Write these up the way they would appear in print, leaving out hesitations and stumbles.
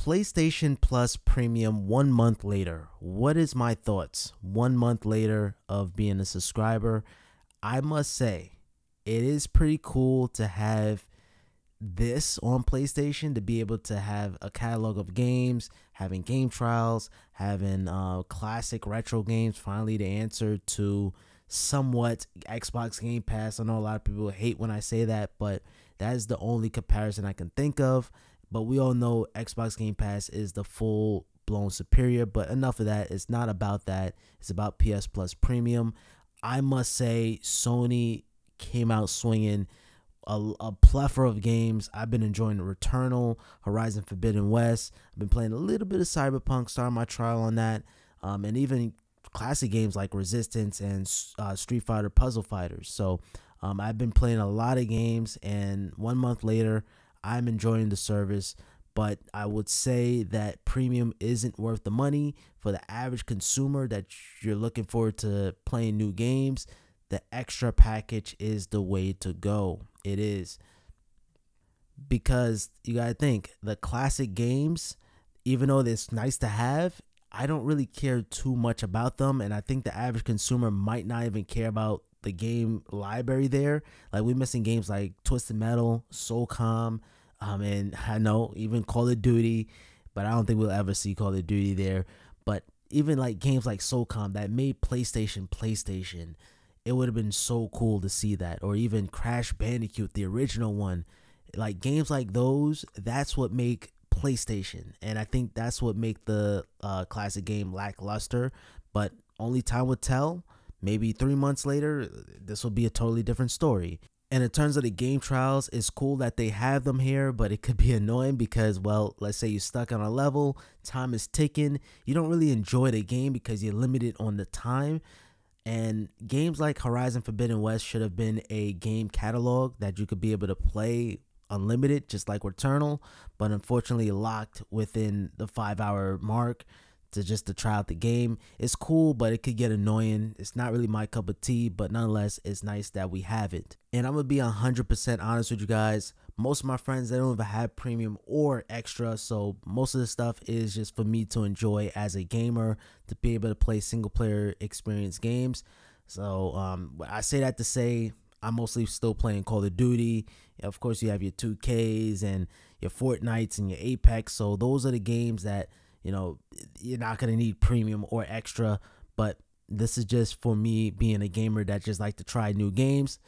PlayStation Plus Premium 1 month later. What is my thoughts? 1 month later of being a subscriber. I must say, it is pretty cool to have this on PlayStation, to be able to have a catalog of games, having game trials, having classic retro games, finally the answer to somewhat Xbox Game Pass. I know a lot of people hate when I say that, but that is the only comparison I can think of. But we all know Xbox Game Pass is the full blown superior, but enough of that. It's not about that. It's about PS Plus Premium. I must say, Sony came out swinging. A plethora of games. I've been enjoying Returnal, Horizon Forbidden West. I've been playing a little bit of Cyberpunk, starting my trial on that, and even classic games like Resistance and Street Fighter Puzzle Fighters. So I've been playing a lot of games, and 1 month later, I'm enjoying the service. But I would say that premium isn't worth the money for the average consumer that you're looking forward to playing new games. The extra package is the way to go. It is. Because you got to think, the classic games, even though it's nice to have, I don't really care too much about them. And I think the average consumer might not even care about the game library there. Like, we're missing games like Twisted Metal, SOCOM, and I know even Call of Duty, but I don't think we'll ever see Call of Duty there. But even like games like SOCOM that made PlayStation, it would have been so cool to see that. Or even Crash Bandicoot, the original one. Like, games like those, that's what make PlayStation. And I think that's what make the classic game lackluster. But only time will tell. Maybe 3 months later, this will be a totally different story. And in terms of the game trials, it's cool that they have them here, but it could be annoying because, well, let's say you're stuck on a level, time is ticking. You don't really enjoy the game because you're limited on the time. And games like Horizon Forbidden West should have been a game catalog that you could be able to play unlimited, just like Returnal, but unfortunately locked within the 5-hour mark to try out the game. It's cool, but it could get annoying. It's not really my cup of tea, but nonetheless, it's nice that we have it. And I'm going to be 100% honest with you guys. Most of my friends, they don't even have premium or extra, so most of the stuff is just for me to enjoy as a gamer, to be able to play single player experience games. So I say that to say I'm mostly still playing Call of Duty. Of course, you have your 2Ks and your Fortnites and your Apex. So those are the games that, you know, you're not going to need premium or extra. But this is just for me being a gamer that just like to try new games.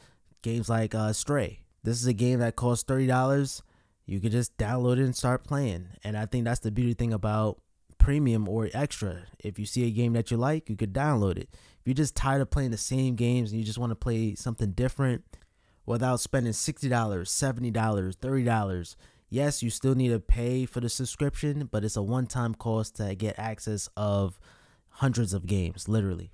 Games like Stray. This is a game that costs $30. You could just download it and start playing. And I think that's the beauty thing about premium or extra. If you see a game that you like, you could download it. If you're just tired of playing the same games and you just want to play something different without spending $60, $70, $30, yes, you still need to pay for the subscription, but it's a one-time cost to get access of hundreds of games, literally.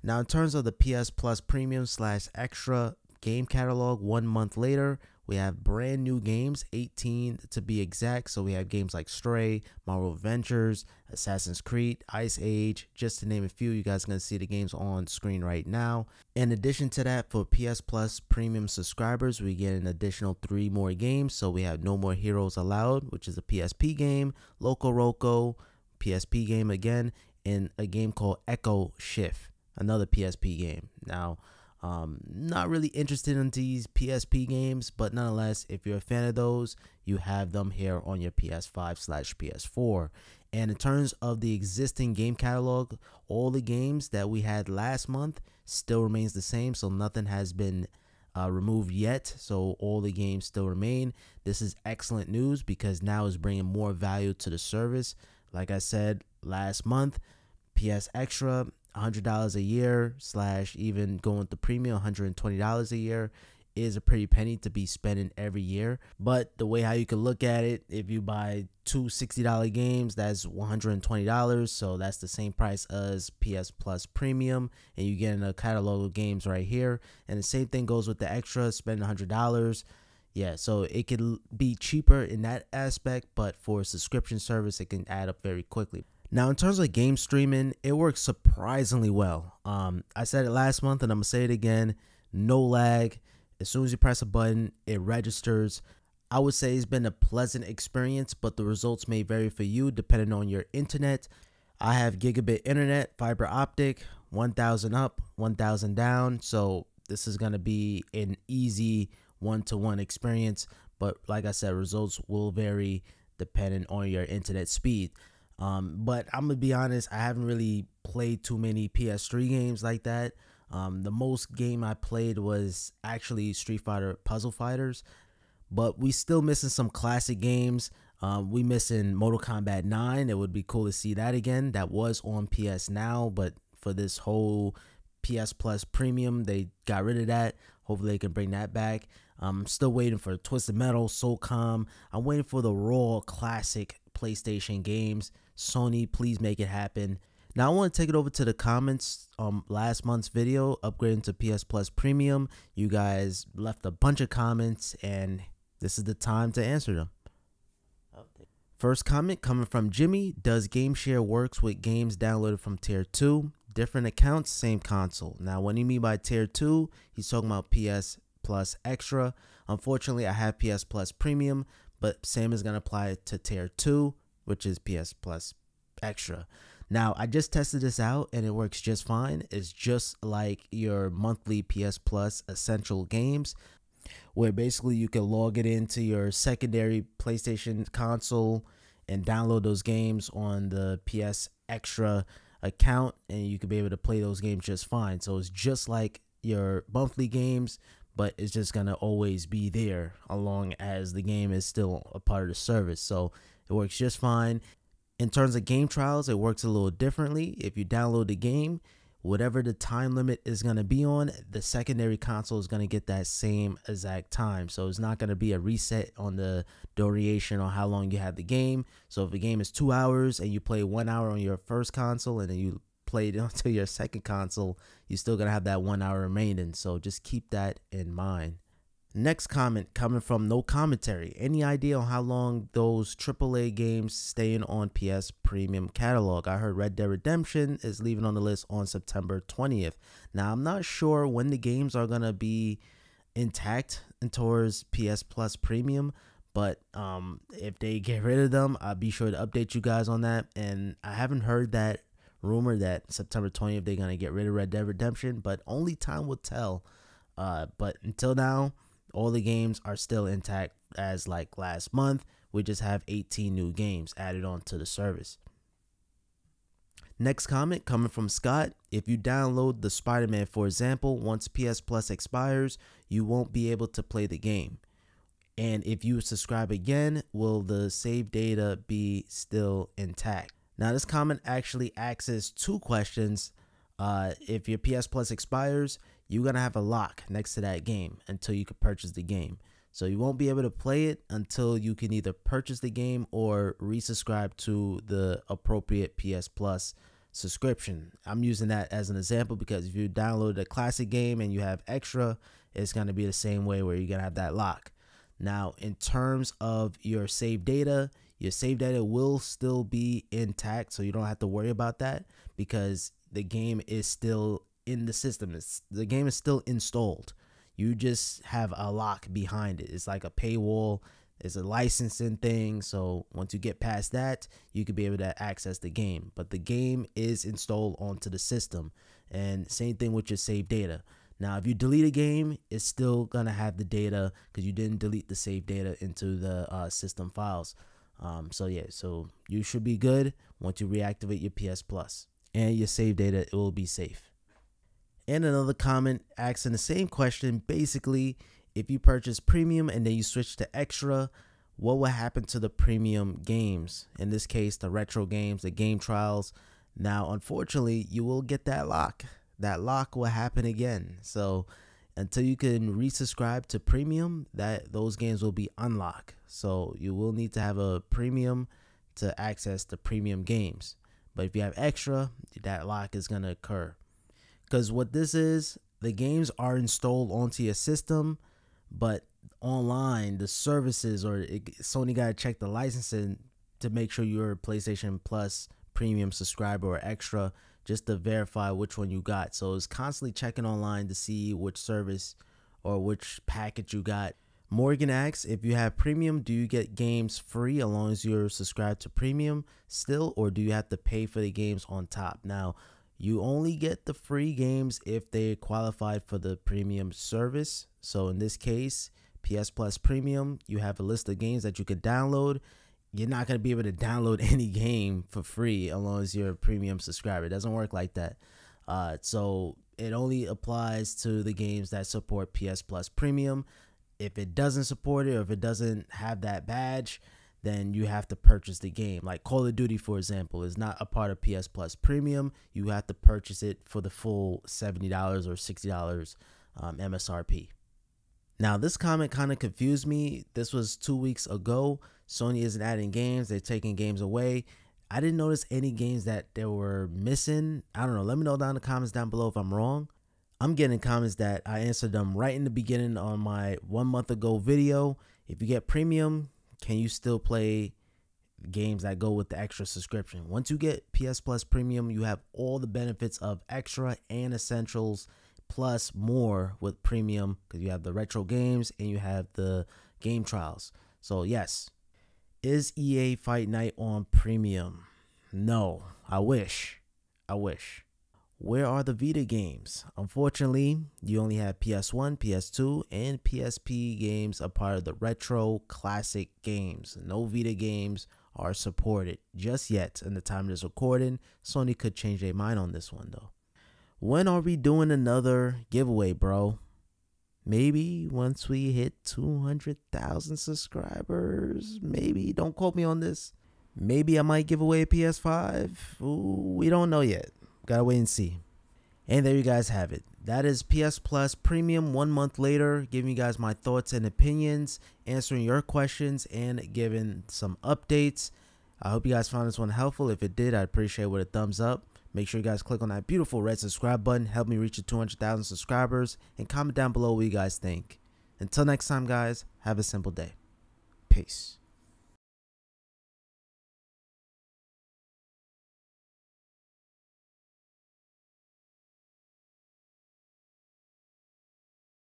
Now, in terms of the PS Plus Premium / Extra game catalog, 1 month later, we have brand new games, 18 to be exact. So we have games like Stray, Marvel Adventures, Assassin's Creed, Ice Age, just to name a few. You guys are going to see the games on screen right now. In addition to that, for PS Plus Premium subscribers, we get an additional 3 more games. So we have No More Heroes Allowed, which is a PSP game, Loco Roco, PSP game again, and a game called Echo Shift, another PSP game. Now, not really interested in these PSP games, but nonetheless, if you're a fan of those, you have them here on your PS5 / PS4. And in terms of the existing game catalog, all the games that we had last month still remains the same, so nothing has been removed yet. So all the games still remain. This is excellent news because now it's bringing more value to the service. Like I said last month, PS Extra, $100 a year / even going to premium, $120 a year is a pretty penny to be spending every year. But the way how you can look at it, if you buy 2 $60 games, that's $120. So that's the same price as PS Plus Premium, and you get a catalog of games right here. And the same thing goes with the extra, spend $100. Yeah, so it could be cheaper in that aspect, but for a subscription service, it can add up very quickly. Now, in terms of game streaming, it works surprisingly well. I said it last month, and I'm going to say it again. No lag. As soon as you press a button, it registers. I would say it's been a pleasant experience, but the results may vary for you depending on your internet. I have gigabit internet, fiber optic, 1000 up, 1000 down. So this is going to be an easy one-to-one experience. But like I said, results will vary depending on your internet speed. But I'm going to be honest, I haven't really played too many PS3 games like that. The most game I played was actually Street Fighter Puzzle Fighters, but we still missing some classic games. We missing Mortal Kombat 9. It would be cool to see that again. That was on PS Now, but for this whole PS Plus Premium, they got rid of that. Hopefully they can bring that back. I'm still waiting for Twisted Metal, Soulcom. I'm waiting for the raw classic PlayStation games. Sony, please make it happen. Now I want to take it over to the comments. Last month's video, upgrading to PS Plus Premium. You guys left a bunch of comments, and this is the time to answer them. First comment coming from Jimmy. Does GameShare works with games downloaded from Tier 2? Different accounts, same console. Now, what do you mean by Tier 2? He's talking about PS Plus Extra. Unfortunately, I have PS Plus Premium, but same is going to apply to Tier 2, which is PS Plus Extra. Now, I just tested this out, and it works just fine. It's just like your monthly PS Plus Essential games, where basically you can log it into your secondary PlayStation console and download those games on the PS Extra account, and you could be able to play those games just fine. So it's just like your monthly games, but it's just going to always be there along as the game is still a part of the service. So it works just fine. In terms of game trials, it works a little differently. If you download the game, whatever the time limit is going to be on, the secondary console is going to get that same exact time. So it's not going to be a reset on the duration or how long you have the game. So if the game is 2 hours and you play 1 hour on your first console and then you play it onto your second console, you're still going to have that 1 hour remaining. So just keep that in mind. Next comment coming from No Commentary. Any idea on how long those AAA games staying on PS Premium catalog? I heard Red Dead Redemption is leaving on the list on September 20th. Now, I'm not sure when the games are going to be intact and towards PS Plus Premium, but if they get rid of them, I'll be sure to update you guys on that. And I haven't heard that rumor that September 20th they're going to get rid of Red Dead Redemption, but only time will tell. But until now, all the games are still intact as like last month. We just have 18 new games added on to the service. Next comment coming from Scott. If you download the Spider-Man, for example, once PS Plus expires, you won't be able to play the game. And if you subscribe again, will the save data be still intact? Now, this comment actually asks two questions. If your PS Plus expires, you're going to have a lock next to that game until you can purchase the game. So you won't be able to play it until you can either purchase the game or resubscribe to the appropriate PS Plus subscription. I'm using that as an example because if you download a classic game and you have extra, it's going to be the same way where you're going to have that lock. Now, in terms of your save data will still be intact, so you don't have to worry about that because the game is still in the system. The game is still installed. You just have a lock behind it. It's like a paywall. It's a licensing thing. So once you get past that, you could be able to access the game. But the game is installed onto the system. And same thing with your save data. Now, if you delete a game, it's still going to have the data because you didn't delete the save data into the system files. So you should be good once you reactivate your PS Plus. And your save data, it will be safe. And another comment asking the same question. Basically, if you purchase premium and then you switch to extra, what will happen to the premium games? In this case, the retro games, the game trials. Now, unfortunately, you will get that lock. That lock will happen again. So until you can resubscribe to premium, those games will be unlocked. So you will need to have a premium to access the premium games. But if you have extra, that lock is going to occur. Because what this is, the games are installed onto your system, but online, the services Sony got to check the licensing to make sure you're a PlayStation Plus premium subscriber or extra, just to verify which one you got. So it's constantly checking online to see which service or which package you got. Morgan asks, if you have premium, do you get games free as long as you're subscribed to premium still, or do you have to pay for the games on top? Now, you only get the free games if they qualified for the premium service. So in this case, PS Plus Premium, you have a list of games that you could download. You're not going to be able to download any game for free as long as you're a premium subscriber. It doesn't work like that. So it only applies to the games that support PS Plus Premium. If it doesn't support it, or if it doesn't have that badge, then you have to purchase the game. Like Call of Duty, for example, is not a part of PS Plus Premium. You have to purchase it for the full $70 or $60 MSRP. Now, this comment kind of confused me. This was 2 weeks ago. Sony isn't adding games. They're taking games away. I didn't notice any games that they were missing. I don't know. Let me know down in the comments down below if I'm wrong. I'm getting comments that I answered them right in the beginning on my 1 month ago video. If you get premium, can you still play games that go with the extra subscription? Once you get PS Plus Premium, you have all the benefits of extra and essentials plus more with premium, because you have the retro games and you have the game trials. So yes, is EA Fight Night on premium? No, I wish. Where are the Vita games? Unfortunately, you only have PS1, PS2, and PSP games a part of the retro classic games. No Vita games are supported just yet. In the time of this recording, Sony could change their mind on this one though. When are we doing another giveaway, bro? Maybe once we hit 200,000 subscribers. Maybe. Don't quote me on this. Maybe I might give away a PS5. Ooh, we don't know yet. Gotta wait and see. And there you guys have it. That is PS Plus Premium 1 month later, giving you guys my thoughts and opinions, answering your questions, and giving some updates. I hope you guys found this one helpful. If it did, I'd appreciate it with a thumbs up. Make sure you guys click on that beautiful red subscribe button. Help me reach the 200,000 subscribers. And comment down below what you guys think. Until next time, guys, have a simple day. Peace.